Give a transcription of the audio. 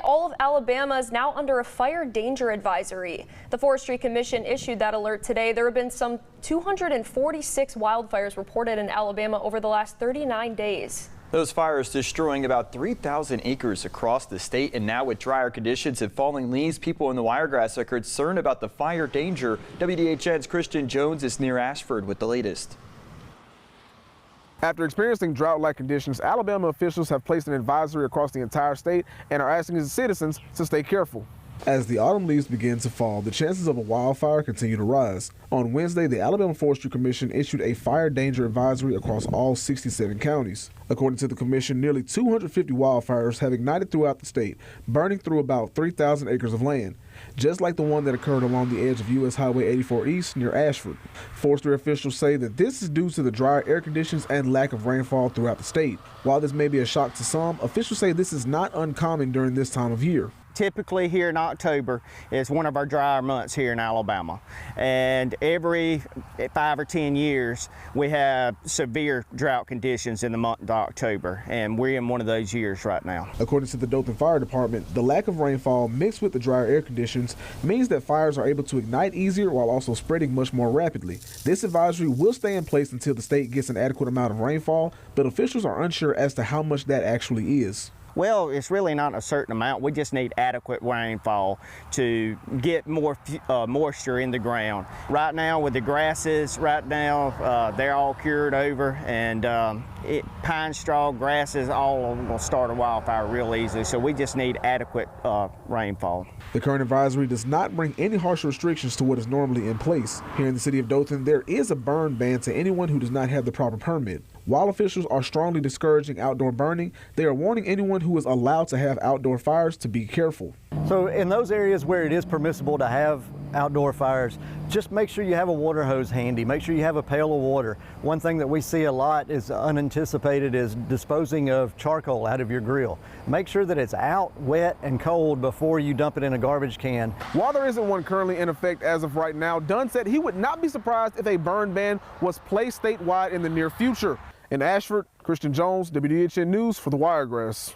all of Alabama is now under a fire danger advisory. The Forestry Commission issued that alert today. There have been some 246 wildfires reported in Alabama over the last 39 days. Those fires destroying about 3,000 acres across the state, and now with drier conditions and falling leaves, people in the Wiregrass are concerned about the fire danger. WDHN's Christian Jones is near Ashford with the latest. After experiencing drought-like conditions, Alabama officials have placed an advisory across the entire state and are asking its citizens to stay careful. As the autumn leaves begin to fall, the chances of a wildfire continue to rise. On Wednesday, the Alabama Forestry Commission issued a fire danger advisory across all 67 counties. According to the commission, nearly 250 wildfires have ignited throughout the state, burning through about 3,000 acres of land, just like the one that occurred along the edge of U.S. Highway 84 East near Ashford. Forestry officials say that this is due to the drier air conditions and lack of rainfall throughout the state. While this may be a shock to some, officials say this is not uncommon during this time of year. Typically here in October is one of our drier months here in Alabama, and every 5 or 10 years we have severe drought conditions in the month of October, and we're in one of those years right now. According to the Dothan Fire Department, the lack of rainfall mixed with the drier air conditions means that fires are able to ignite easier while also spreading much more rapidly. This advisory will stay in place until the state gets an adequate amount of rainfall, but officials are unsure as to how much that actually is. Well, it's really not a certain amount. We just need adequate rainfall to get more moisture in the ground. Right now with the grasses, they're all cured over, and pine straw, grasses, all will start a wildfire real easily. So we just need adequate rainfall. The current advisory does not bring any harsh restrictions to what is normally in place. Here in the city of Dothan, there is a burn ban to anyone who does not have the proper permit. While officials are strongly discouraging outdoor burning, they are warning anyone who is allowed to have outdoor fires to be careful. So in those areas where it is permissible to have outdoor fires, just make sure you have a water hose handy. Make sure you have a pail of water. One thing that we see a lot is unanticipated is disposing of charcoal out of your grill. Make sure that it's out, wet, and cold before you dump it in a garbage can. While there isn't one currently in effect as of right now, Dunn said he would not be surprised if a burn ban was placed statewide in the near future. In Ashford, Christian Jones, WDHN News for the Wiregrass.